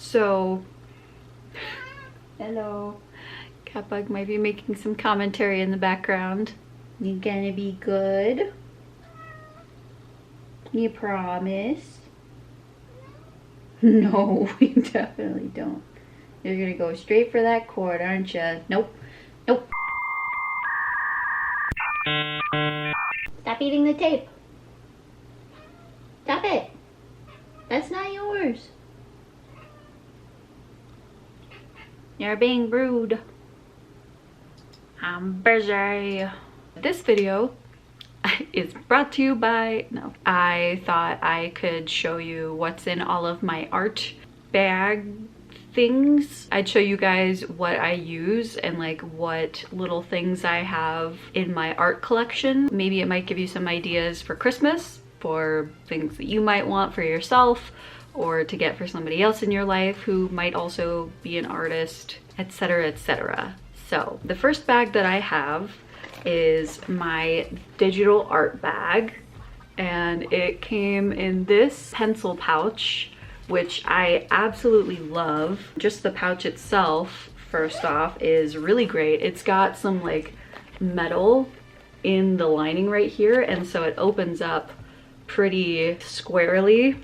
So, hello. Catbug might be making some commentary in the background. You gonna be good? You promise? No, we definitely don't. You're gonna go straight for that cord, aren't you? Nope. Nope. Stop eating the tape. Stop it. That's not yours. You're being rude. I'm busy. This video is brought to you by, no. I thought I could show you what's in all of my art bag things. I'd show you guys what I use and like what little things I have in my art collection. Maybe it might give you some ideas for Christmas, for things that you might want for yourself or to get for somebody else in your life who might also be an artist, etc, etc. So the first bag that I have is my digital art bag, and it came in this pencil pouch, which I absolutely love. Just the pouch itself, first off, is really great. It's got some like metal in the lining right here, and so it opens up pretty squarely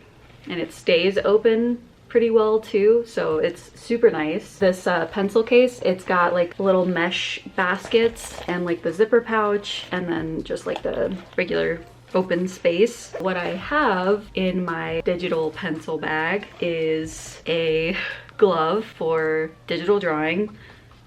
and it stays open pretty well too, so it's super nice. This pencil case, it's got like little mesh baskets and like the zipper pouch and then just like the regular open space. What I have in my digital pencil bag is a glove for digital drawing.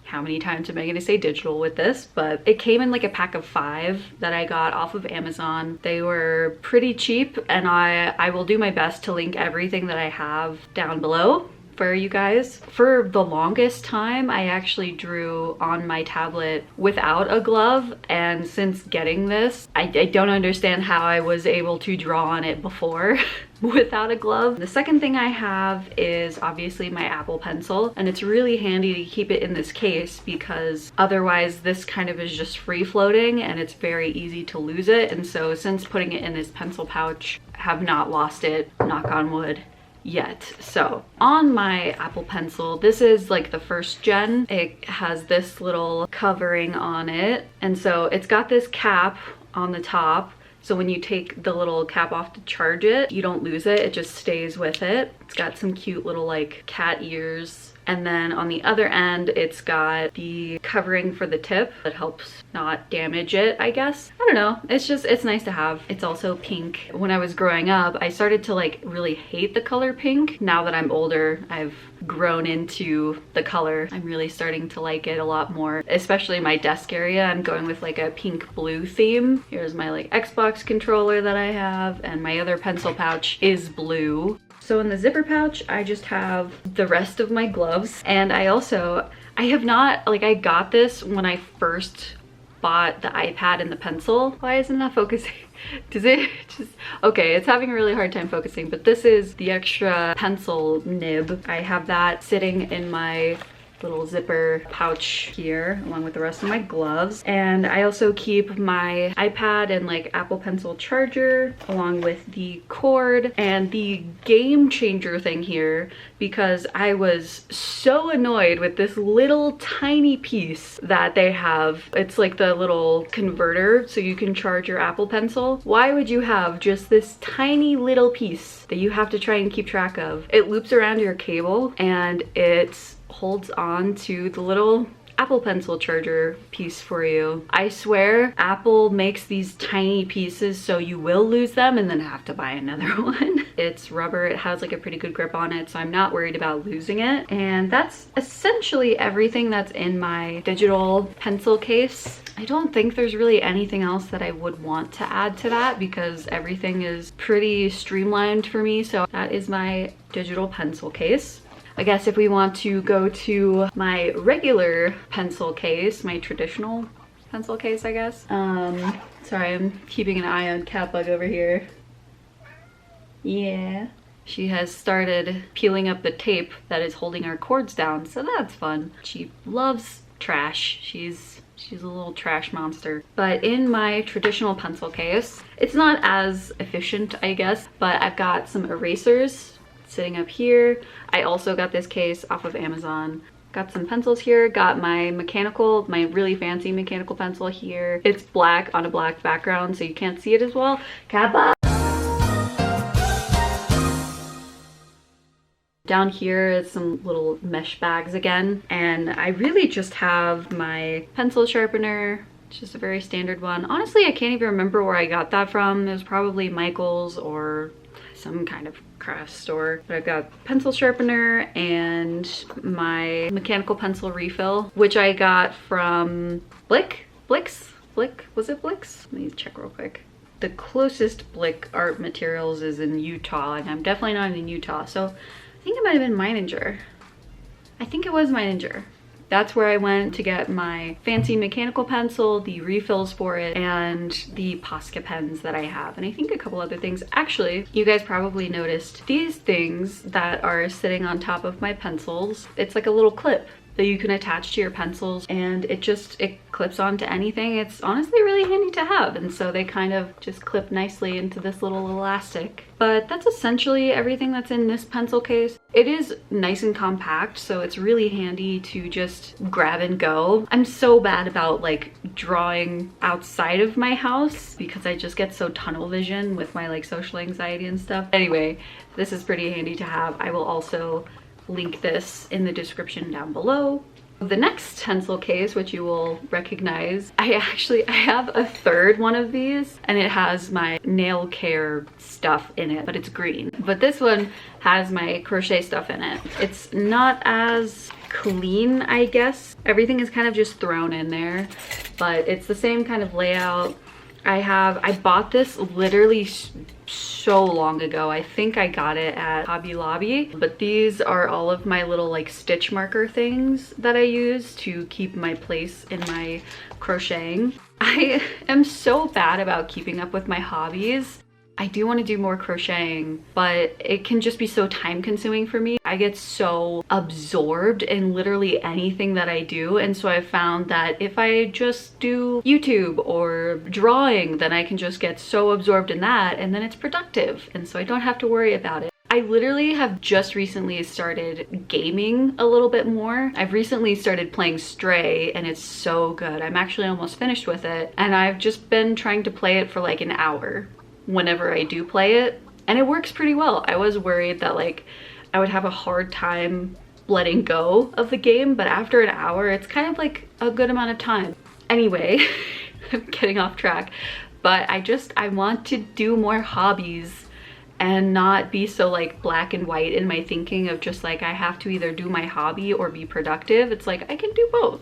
How many times am I going to say digital with this? But it came in like a pack of 5 that I got off of Amazon. They were pretty cheap, and I will do my best to link everything that I have down below for you guys. For the longest time, I actually drew on my tablet without a glove, and since getting this, I don't understand how I was able to draw on it before without a glove. The second thing I have is obviously my Apple Pencil, and it's really handy to keep it in this case because otherwise this kind of is just free floating and it's very easy to lose it. And so since putting it in this pencil pouch, I have not lost it, knock on wood, yet. So on my Apple Pencil, this is like the first gen. It has this little covering on it, and so it's got this cap on the top, so when you take the little cap off to charge it, you don't lose it, it just stays with it. It's got some cute little like cat ears. And then on the other end, it's got the covering for the tip that helps not damage it, I guess. I don't know, it's nice to have. It's also pink. When I was growing up, I started to like really hate the color pink. Now that I'm older, I've grown into the color. I'm really starting to like it a lot more, especially my desk area. I'm going with like a pink blue theme. Here's my like Xbox controller that I have, and my other pencil pouch is blue. So in the zipper pouch, I just have the rest of my gloves, and I have not, like, I got this when I first bought the iPad and the pencil. Why isn't that focusing? Does it just, okay, it's having a really hard time focusing, but this is the extra pencil nib. I have that sitting in my little zipper pouch here along with the rest of my gloves, and I also keep my iPad and like Apple Pencil charger along with the cord and the game changer thing here, because I was so annoyed with this little tiny piece that they have. It's like the little converter so you can charge your Apple Pencil. Why would you have just this tiny little piece that you have to try and keep track of? It loops around your cable and it's holds on to the little Apple Pencil charger piece for you. I swear Apple makes these tiny pieces so you will lose them and then have to buy another one. It's rubber, it has like a pretty good grip on it, so I'm not worried about losing it. And that's essentially everything that's in my digital pencil case. I don't think there's really anything else that I would want to add to that because everything is pretty streamlined for me. So that is my digital pencil case. I guess if we want to go to my regular pencil case, my traditional pencil case, I guess. Sorry, I'm keeping an eye on Catbug over here. Yeah. She has started peeling up the tape that is holding our cords down, so that's fun. She loves trash. She's a little trash monster. But in my traditional pencil case, it's not as efficient, I guess, but I've got some erasers. sitting up here. I also got this case off of Amazon. Got some pencils here, got my really fancy mechanical pencil here. It's black on a black background, so you can't see it as well. Kappa! Down here is some little mesh bags again, and I really just have my pencil sharpener. It's just a very standard one. Honestly, I can't even remember where I got that from. It was probably Michael's or some kind of craft store. But I've got pencil sharpener and my mechanical pencil refill, which I got from Blick? Was it Blick's? Let me check real quick. The closest Blick art materials is in Utah, and I'm definitely not in Utah, so I think it might have been Meininger. I think it was Meininger. That's where I went to get my fancy mechanical pencil, the refills for it, and the Posca pens that I have, and I think a couple other things. Actually, you guys probably noticed these things that are sitting on top of my pencils. It's like a little clip that you can attach to your pencils, and it clips onto anything. It's honestly really handy to have, and so they kind of just clip nicely into this little elastic. But that's essentially everything that's in this pencil case. It is nice and compact, so it's really handy to just grab and go. I'm so bad about like drawing outside of my house because I just get so tunnel vision with my like social anxiety and stuff. Anyway, this is pretty handy to have. I will also link this in the description down below. The next pencil case, which you will recognize, I have a third one of these, and it has my nail care stuff in it, but it's green. But this one has my crochet stuff in it. It's not as clean, I guess. Everything is kind of just thrown in there, but it's the same kind of layout. I bought this literally so long ago. I think I got it at Hobby Lobby, but these are all of my little like stitch marker things that I use to keep my place in my crocheting. I am so bad about keeping up with my hobbies. I do want to do more crocheting, but it can just be so time consuming for me. I get so absorbed in literally anything that I do, and so I found that if I just do YouTube or drawing, then I can just get so absorbed in that, and then it's productive, and so I don't have to worry about it. I literally have just recently started gaming a little bit more. I've recently started playing Stray, and it's so good. I'm actually almost finished with it, and I've just been trying to play it for like an hour whenever I do play it, and it works pretty well. I was worried that like I would have a hard time letting go of the game, but after an hour it's kind of like a good amount of time. Anyway, I'm getting off track, but I want to do more hobbies and not be so like black and white in my thinking of just like I have to either do my hobby or be productive. It's like I can do both.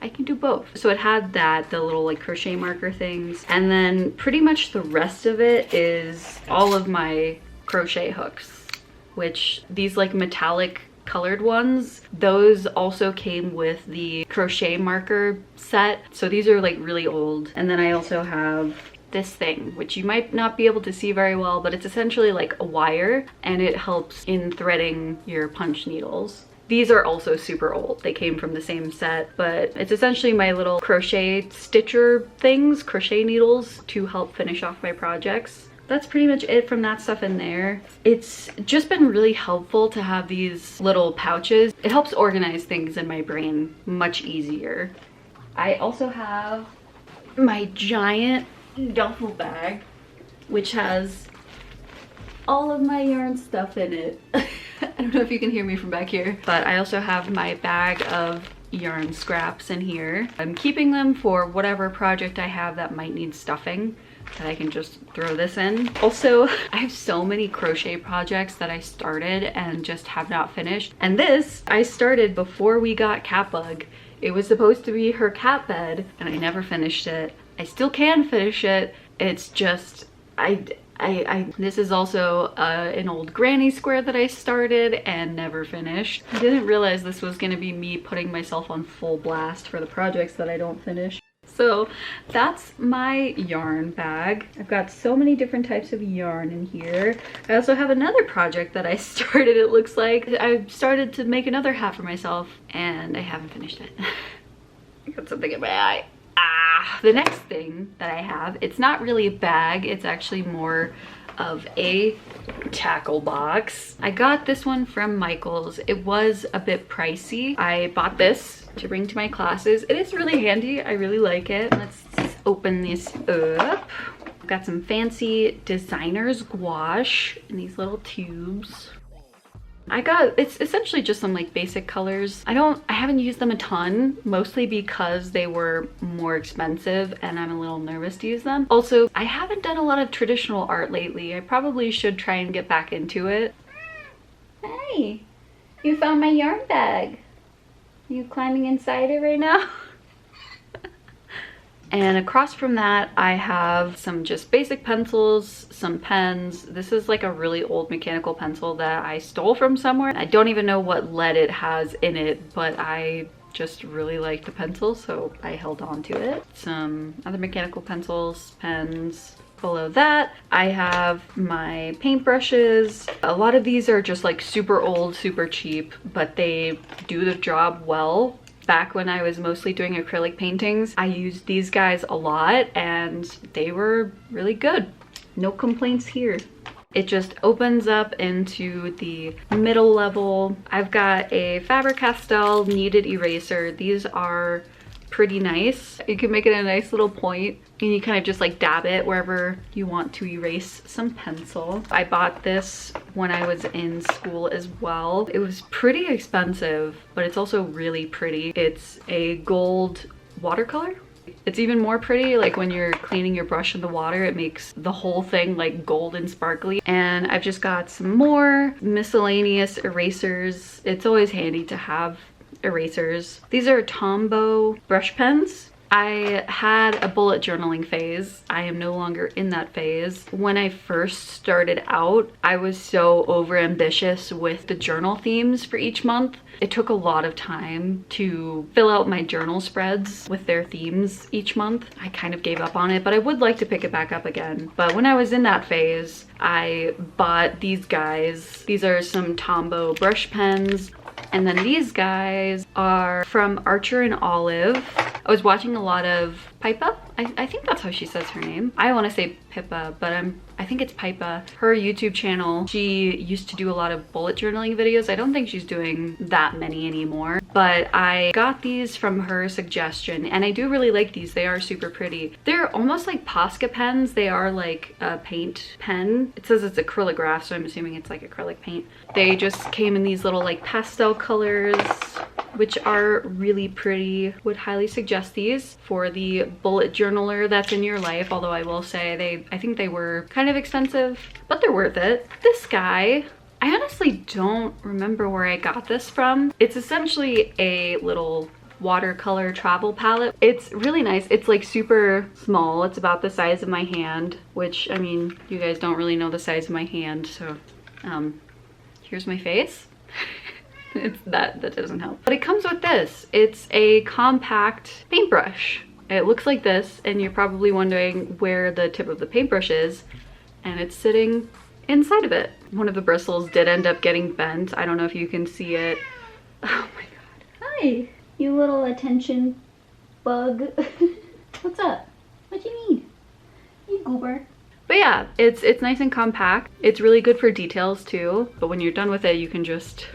I can do both. So it had that, the little like crochet marker things, and then pretty much the rest of it is all of my crochet hooks, which these like metallic colored ones, those also came with the crochet marker set. So these are like really old. And then I also have this thing, which you might not be able to see very well, but it's essentially like a wire, and it helps in threading your punch needles. These are also super old. They came from the same set, but it's essentially my little crochet stitcher things, crochet needles to help finish off my projects. That's pretty much it from that stuff in there. It's just been really helpful to have these little pouches. It helps organize things in my brain much easier. I also have my giant duffel bag, which has all of my yarn stuff in it. I don't know if you can hear me from back here, but I also have my bag of yarn scraps in here. I'm keeping them for whatever project I have that might need stuffing, that I can just throw this in. Also, I have so many crochet projects that I started and just have not finished. And this, I started before we got Catbug. It was supposed to be her cat bed, and I never finished it. I still can finish it. It's just, this is also an old granny square that I started and never finished. I didn't realize this was gonna be me putting myself on full blast for the projects that I don't finish. So that's my yarn bag. I've got so many different types of yarn in here. I also have another project that I started, it looks like. I started to make another hat for myself and I haven't finished it. I got something in my eye. The next thing that I have, it's not really a bag, it's actually more of a tackle box. I got this one from Michaels. It was a bit pricey. I bought this to bring to my classes. It is really handy. I really like it. Let's open this up. I've got some fancy designer's gouache in these little tubes. It's essentially just some like basic colors. I haven't used them a ton, mostly because they were more expensive and I'm a little nervous to use them. Also, I haven't done a lot of traditional art lately. I probably should try and get back into it. Hey, you found my yarn bag. Are you climbing inside it right now? And across from that, I have some just basic pencils, some pens. This is like a really old mechanical pencil that I stole from somewhere. I don't even know what lead it has in it, but I just really like the pencil, so I held on to it. Some other mechanical pencils, pens. Below that, I have my paintbrushes. A lot of these are just like super old, super cheap, but they do the job well. Back when I was mostly doing acrylic paintings, I used these guys a lot and they were really good. No complaints here. It just opens up into the middle level. I've got a Faber-Castell kneaded eraser. These are pretty nice. You can make it a nice little point and you kind of just like dab it wherever you want to erase some pencil. I bought this when I was in school as well. It was pretty expensive, but it's also really pretty. It's a gold watercolor. It's even more pretty, like when you're cleaning your brush in the water, it makes the whole thing like gold and sparkly. And I've just got some more miscellaneous erasers. It's always handy to have erasers. These are Tombow brush pens. I had a bullet journaling phase. I am no longer in that phase. When I first started out, I was so overambitious with the journal themes for each month. It took a lot of time to fill out my journal spreads with their themes each month. I kind of gave up on it, but I would like to pick it back up again. But when I was in that phase, I bought these guys. These are some Tombow brush pens. And then these guys are from Archer and Olive. I was watching a lot of Pipa. I think that's how she says her name. I want to say Pippa, but I think it's Pipa. Her YouTube channel, she used to do a lot of bullet journaling videos. I don't think she's doing that many anymore, but I got these from her suggestion and I do really like these. They are super pretty. They're almost like Posca pens. They are like a paint pen. It says it's acrylograph, so I'm assuming it's like acrylic paint. They just came in these little like pastel colors, which are really pretty. Would highly suggest these for the bullet journaler that's in your life, although I will say I think they were kind of expensive, but they're worth it. This guy, I honestly don't remember where I got this from. It's essentially a little watercolor travel palette. It's really nice. It's like super small. It's about the size of my hand, which, I mean, you guys don't really know the size of my hand, so here's my face. That doesn't help. But it comes with this. It's a compact paintbrush. It looks like this, and you're probably wondering where the tip of the paintbrush is, and it's sitting inside of it. One of the bristles did end up getting bent. I don't know if you can see it. Oh my god. Hi, you little attention bug. What's up? What do you need? You goober. But yeah, it's nice and compact. It's really good for details too, but when you're done with it, you can just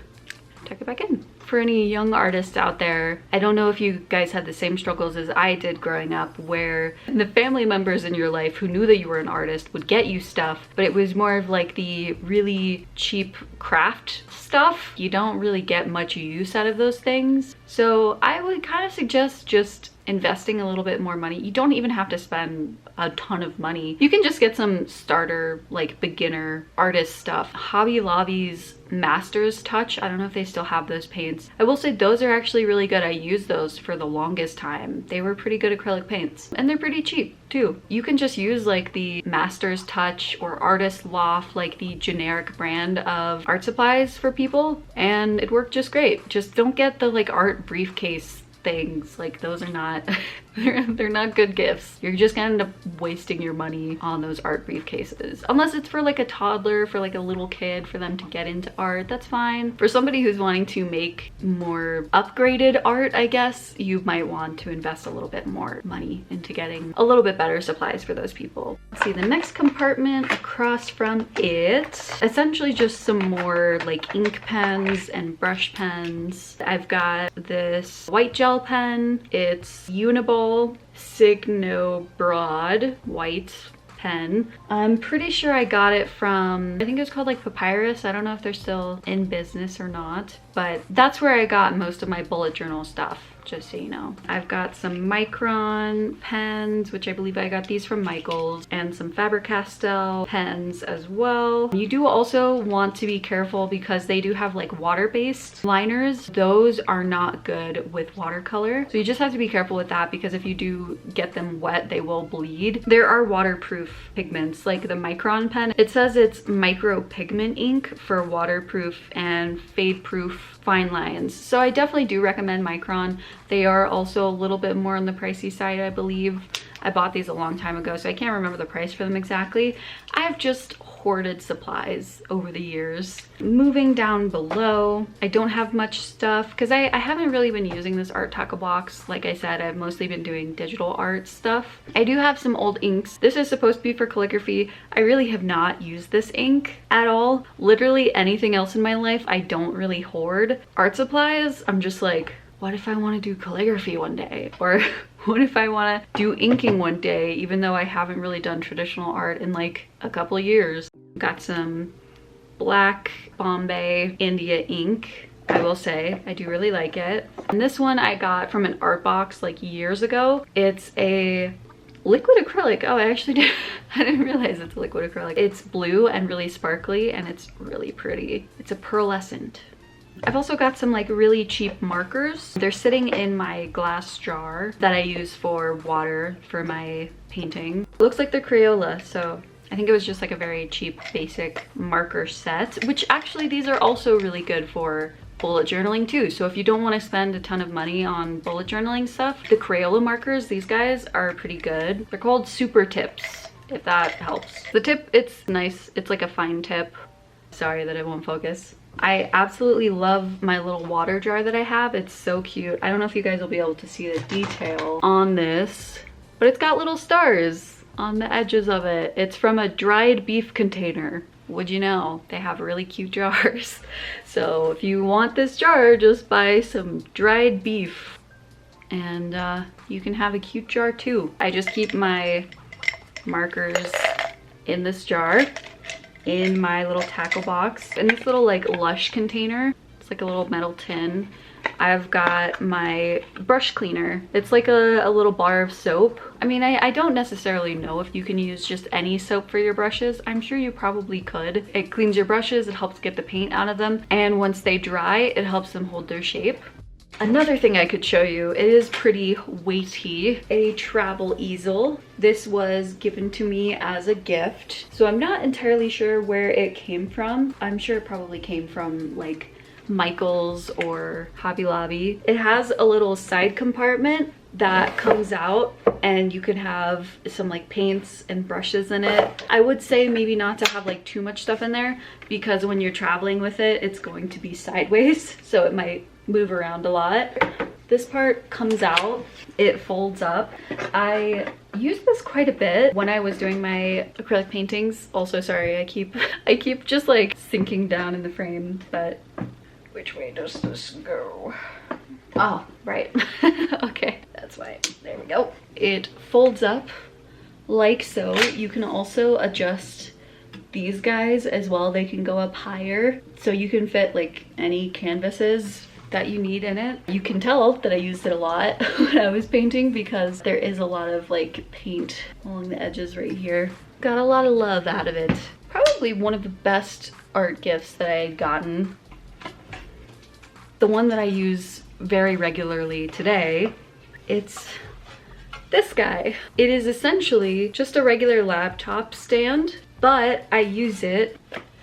tuck it back in. For any young artists out there, I don't know if you guys had the same struggles as I did growing up, where the family members in your life who knew that you were an artist would get you stuff, but it was more of like the really cheap craft stuff. You don't really get much use out of those things. So I would kind of suggest just investing a little bit more money. You don't even have to spend a ton of money. You can just get some starter, like beginner artist stuff. Hobby Lobby's Master's Touch, I don't know if they still have those paints. I will say those are actually really good. I used those for the longest time. They were pretty good acrylic paints, and they're pretty cheap too. You can just use like the Master's Touch or Artist Loft, like the generic brand of art supplies for people, and it worked just great. Just don't get the like art briefcase things. Like those are not They're not good gifts. You're just gonna end up wasting your money on those art briefcases. Unless it's for like a toddler, for like a little kid, for them to get into art, that's fine. For somebody who's wanting to make more upgraded art, I guess, you might want to invest a little bit more money into getting a little bit better supplies for those people. Let's see, the next compartment across from it, essentially just some more like ink pens and brush pens. I've got this white gel pen. It's Uniball Signo Broad white pen. I'm pretty sure I got it from, I think it was called like Papyrus. I don't know if they're still in business or not, but that's where I got most of my bullet journal stuff, just so you know. I've got some Micron pens, which I believe I got these from Michaels, and some Faber-Castell pens as well. You do also want to be careful because they do have like water-based liners. Those are not good with watercolor. So you just have to be careful with that because if you do get them wet, they will bleed. There are waterproof pigments like the Micron pen. It says it's micro pigment ink for waterproof and fade-proof fine lines. So I definitely do recommend Micron. They are also a little bit more on the pricey side, I believe. I bought these a long time ago, so I can't remember the price for them exactly. I've just hoarded supplies over the years. Moving down below, I don't have much stuff because I haven't really been using this art tackle box. Like I said, I've mostly been doing digital art stuff. I do have some old inks. This is supposed to be for calligraphy. I really have not used this ink at all. Literally anything else in my life, I don't really hoard. Art supplies, I'm just like, what if I want to do calligraphy one day? Or what if I want to do inking one day, even though I haven't really done traditional art in like a couple of years? Got some black Bombay India ink. I will say, I do really like it. And this one I got from an art box like years ago. It's a liquid acrylic. Oh, I actually did. I didn't realize it's a liquid acrylic. It's blue and really sparkly and it's really pretty. It's a pearlescent. I've also got some like really cheap markers. They're sitting in my glass jar that I use for water for my painting. It looks like they're Crayola, so I think it was just like a very cheap basic marker set, which actually these are also really good for bullet journaling too. So if you don't want to spend a ton of money on bullet journaling stuff, the Crayola markers, these guys are pretty good. They're called Super Tips, if that helps. The tip, it's nice. It's like a fine tip. Sorry that it won't focus. I absolutely love my little water jar that I have. It's so cute. I don't know if you guys will be able to see the detail on this, but it's got little stars on the edges of it. It's from a dried beef container. Would you know? They have really cute jars. So if you want this jar, just buy some dried beef and you can have a cute jar too. I just keep my markers in this jar, in my little tackle box, in this little like Lush container. It's like a little metal tin. I've got my brush cleaner. It's like a little bar of soap. I mean, I don't necessarily know if you can use just any soap for your brushes. I'm sure you probably could. It cleans your brushes, it helps get the paint out of them, and once they dry, it helps them hold their shape. Another thing I could show you, it is pretty weighty, a travel easel. This was given to me as a gift, so I'm not entirely sure where it came from. I'm sure it probably came from like Michaels or Hobby Lobby. It has a little side compartment that comes out and you can have some like paints and brushes in it. I would say maybe not to have like too much stuff in there because when you're traveling with it, it's going to be sideways, so it might move around a lot. This part comes out, it folds up. I used this quite a bit when I was doing my acrylic paintings. Also, sorry, I keep just like sinking down in the frame, but which way does this go? Oh, right. Okay, that's why. There we go. It folds up like so. You can also adjust these guys as well. They can go up higher, so you can fit like any canvases that you need in it. You can tell that I used it a lot when I was painting because there is a lot of like paint along the edges right here. Got a lot of love out of it. Probably one of the best art gifts that I had gotten. The one that I use very regularly today, it's this guy. It is essentially just a regular laptop stand, but I use it,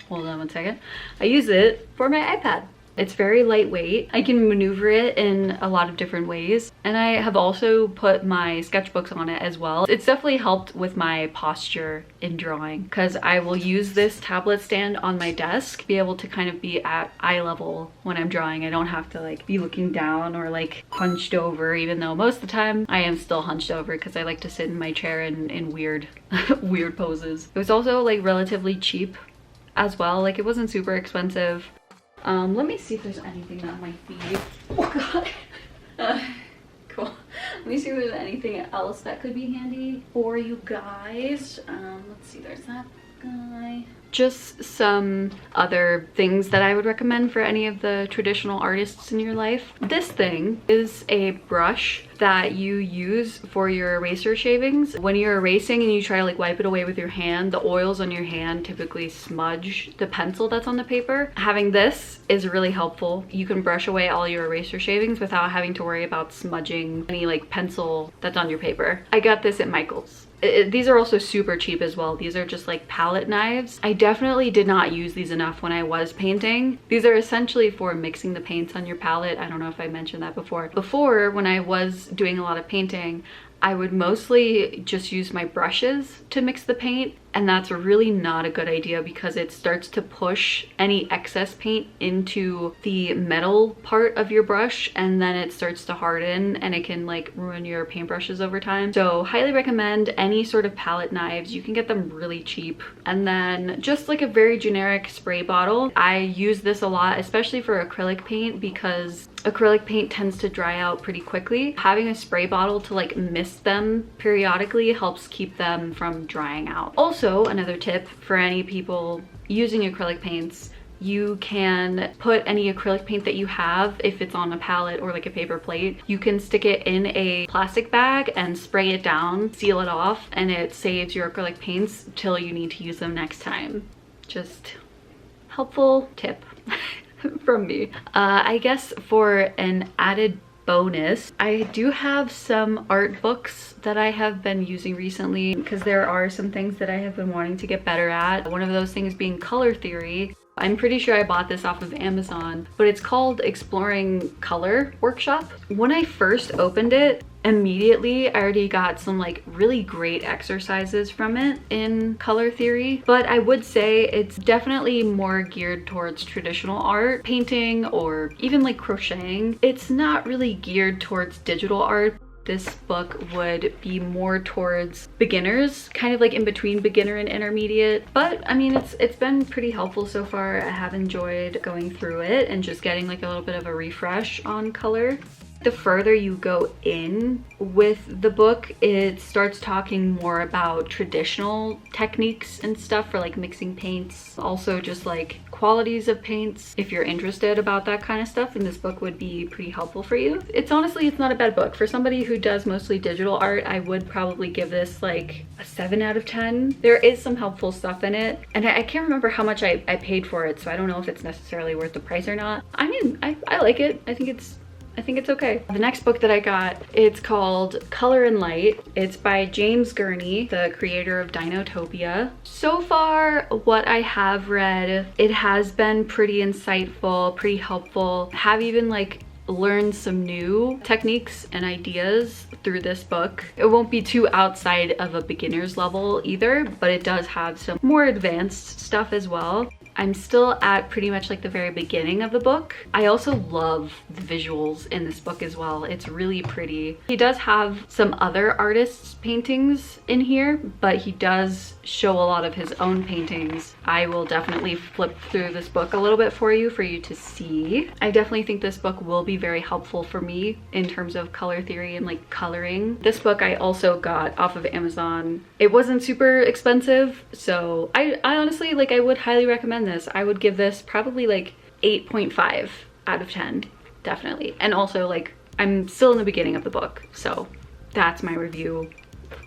hold on one second, I use it for my iPad. It's very lightweight. I can maneuver it in a lot of different ways. And I have also put my sketchbooks on it as well. It's definitely helped with my posture in drawing because I will use this tablet stand on my desk, be able to kind of be at eye level when I'm drawing. I don't have to like be looking down or like hunched over, even though most of the time I am still hunched over because I like to sit in my chair in weird, weird poses. It was also like relatively cheap as well. Like it wasn't super expensive. Let me see if there's anything on my feed. Oh god. Cool. Let me see if there's anything else that could be handy for you guys. Let's see, there's that guy. Just some other things that I would recommend for any of the traditional artists in your life. This thing is a brush that you use for your eraser shavings. When you're erasing and you try to like wipe it away with your hand, the oils on your hand typically smudge the pencil that's on the paper. Having this is really helpful. You can brush away all your eraser shavings without having to worry about smudging any like pencil that's on your paper. I got this at Michael's. These are also super cheap as well. These are just like palette knives. I definitely did not use these enough when I was painting. These are essentially for mixing the paints on your palette. I don't know if I mentioned that before. Before, when I was doing a lot of painting, I would mostly just use my brushes to mix the paint, and that's really not a good idea because it starts to push any excess paint into the metal part of your brush, and then it starts to harden and it can like ruin your paintbrushes over time. So highly recommend any sort of palette knives. You can get them really cheap. And then just like a very generic spray bottle. I use this a lot, especially for acrylic paint, because acrylic paint tends to dry out pretty quickly. Having a spray bottle to like mist them periodically helps keep them from drying out. Also, another tip for any people using acrylic paints, you can put any acrylic paint that you have, if it's on a palette or like a paper plate, you can stick it in a plastic bag and spray it down, seal it off, and it saves your acrylic paints till you need to use them next time. Just helpful tip from me. I guess for an added bonus, I do have some art books that I have been using recently because there are some things that I have been wanting to get better at. One of those things being color theory. I'm pretty sure I bought this off of Amazon, but it's called Exploring Color Workshop. When I first opened it, immediately I already got some like really great exercises from it in color theory, but I would say it's definitely more geared towards traditional art, painting, or even like crocheting. It's not really geared towards digital art. This book would be more towards beginners, kind of like in between beginner and intermediate. But I mean, it's been pretty helpful so far. I have enjoyed going through it and just getting like a little bit of a refresh on color. The further you go in with the book, it starts talking more about traditional techniques and stuff for like mixing paints. Also just like qualities of paints. If you're interested about that kind of stuff, then this book would be pretty helpful for you. It's honestly, it's not a bad book. For somebody who does mostly digital art, I would probably give this like a 7 out of 10. There is some helpful stuff in it. And I can't remember how much I paid for it, so I don't know if it's necessarily worth the price or not. I mean, I like it. I think it's okay. The next book that I got, it's called Color and Light. It's by James Gurney, the creator of Dinotopia. So far, what I have read, it has been pretty insightful, pretty helpful. Have even like learned some new techniques and ideas through this book. It won't be too outside of a beginner's level either, but it does have some more advanced stuff as well. I'm still at pretty much like the very beginning of the book. I also love the visuals in this book as well. It's really pretty. He does have some other artists' paintings in here, but he does show a lot of his own paintings. I will definitely flip through this book a little bit for you to see. I definitely think this book will be very helpful for me in terms of color theory and like coloring. This book I also got off of Amazon. It wasn't super expensive, so I honestly, like, I would highly recommend this. I would give this probably like 8.5 out of 10, definitely. And also, like, I'm still in the beginning of the book, so that's my review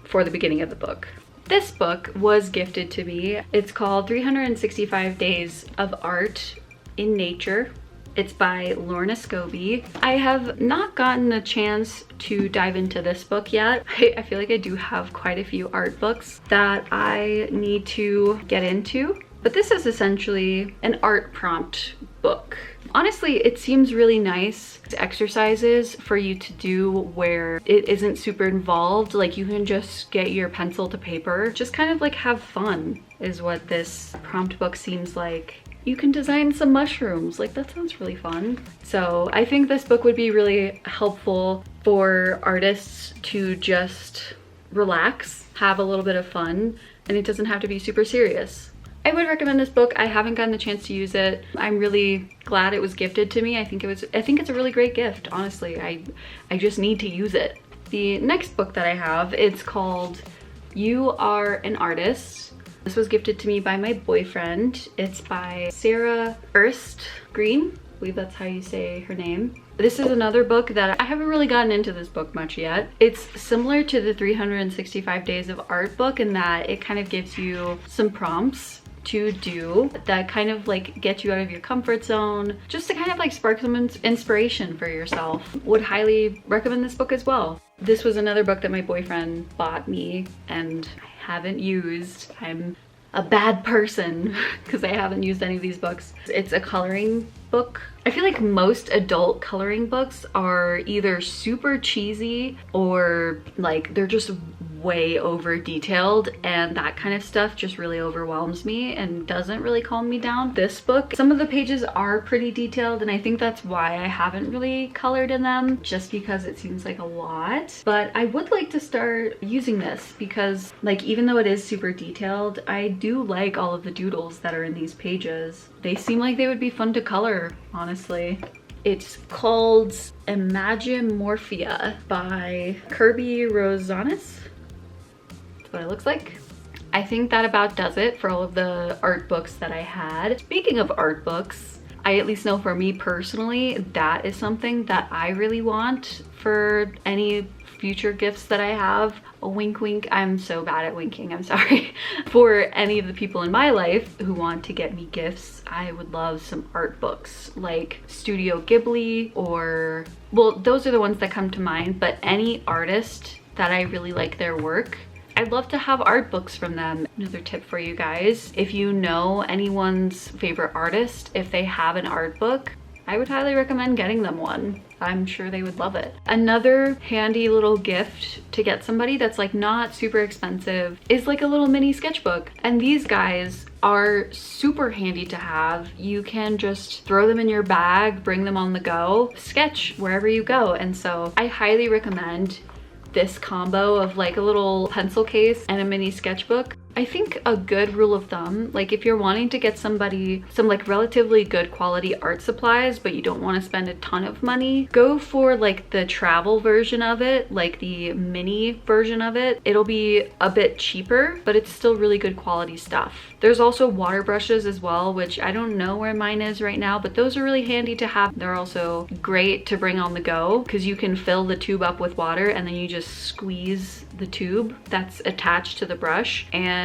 for the beginning of the book. This book was gifted to me. It's called 365 Days of Art in Nature. It's by Lorna Scobie. I have not gotten a chance to dive into this book yet. I feel like I do have quite a few art books that I need to get into. But this is essentially an art prompt book. Honestly, it seems really nice. Exercises for you to do where it isn't super involved. Like you can just get your pencil to paper, just kind of like have fun is what this prompt book seems like. You can design some mushrooms, like that sounds really fun. So I think this book would be really helpful for artists to just relax, have a little bit of fun, and it doesn't have to be super serious. I would recommend this book. I haven't gotten the chance to use it. I'm really glad it was gifted to me. I think it's a really great gift, honestly. I just need to use it. The next book that I have, it's called You Are an Artist. This was gifted to me by my boyfriend. It's by Sarah Erskine. I believe that's how you say her name. This is another book that I haven't really gotten into this book much yet. It's similar to the 365 Days of Art book in that it kind of gives you some prompts to do that kind of like get you out of your comfort zone, just to kind of like spark some inspiration for yourself. Would highly recommend this book as well. This was another book that my boyfriend bought me and I haven't used. I'm a bad person because I haven't used any of these books. It's a coloring book. I feel like most adult coloring books are either super cheesy or like they're just way over detailed, and that kind of stuff just really overwhelms me and doesn't really calm me down. This book, some of the pages are pretty detailed, and I think that's why I haven't really colored in them, just because it seems like a lot. But I would like to start using this because like even though it is super detailed, I do like all of the doodles that are in these pages. They seem like they would be fun to color, honestly. It's called Imagimorphia by Kirby Rosanes. That's what it looks like. I think that about does it for all of the art books that I had. Speaking of art books, I at least know for me personally, that is something that I really want for any future gifts that I have. A wink wink, I'm so bad at winking, I'm sorry. For any of the people in my life who want to get me gifts, I would love some art books like Studio Ghibli, or, well, those are the ones that come to mind, but any artist that I really like their work, I'd love to have art books from them. Another tip for you guys, if you know anyone's favorite artist, if they have an art book, I would highly recommend getting them one. I'm sure they would love it. Another handy little gift to get somebody that's like not super expensive is like a little mini sketchbook. And these guys are super handy to have. You can just throw them in your bag, bring them on the go, sketch wherever you go. And so I highly recommend this combo of like a little pencil case and a mini sketchbook. I think a good rule of thumb, like if you're wanting to get somebody some like relatively good quality art supplies, but you don't want to spend a ton of money, go for like the travel version of it, like the mini version of it. It'll be a bit cheaper, but it's still really good quality stuff. There's also water brushes as well, which I don't know where mine is right now, but those are really handy to have. They're also great to bring on the go because you can fill the tube up with water and then you just squeeze the tube that's attached to the brush and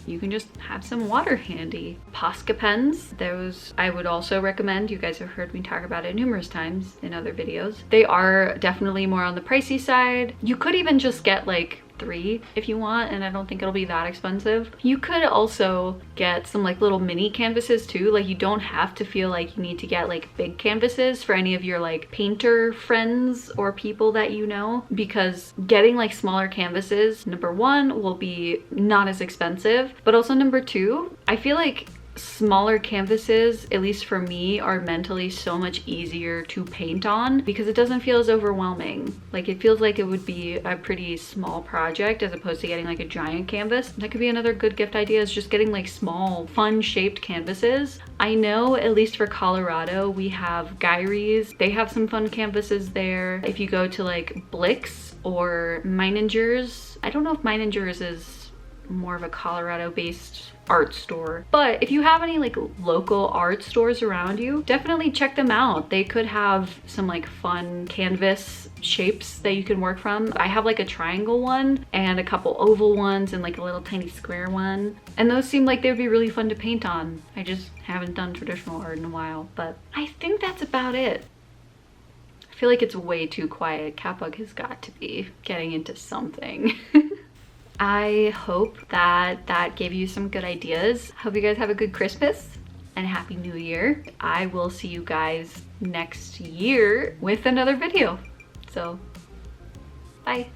you can just have some water handy. Posca pens, those I would also recommend. You guys have heard me talk about it numerous times in other videos. They are definitely more on the pricey side. You could even just get like 3 if you want, and I don't think it'll be that expensive. You could also get some like little mini canvases too. Like you don't have to feel like you need to get like big canvases for any of your like painter friends or people that you know, because getting like smaller canvases, number one, will be not as expensive, but also number two, I feel like smaller canvases, at least for me, are mentally so much easier to paint on because it doesn't feel as overwhelming. Like it feels like it would be a pretty small project as opposed to getting like a giant canvas. That could be another good gift idea, is just getting like small, fun shaped canvases. I know at least for Colorado, we have Gyrie's. They have some fun canvases there. If you go to like Blix or Meininger's, I don't know if Meininger's is more of a Colorado based art store, but if you have any like local art stores around you, definitely check them out. They could have some like fun canvas shapes that you can work from. I have like a triangle one and a couple oval ones and like a little tiny square one, and those seem like they would be really fun to paint on. I just haven't done traditional art in a while, but I think that's about it. I feel like it's way too quiet. Catbug has got to be getting into something. I hope that that gave you some good ideas. Hope you guys have a good Christmas, and Happy New Year. I will see you guys next year with another video. So, bye.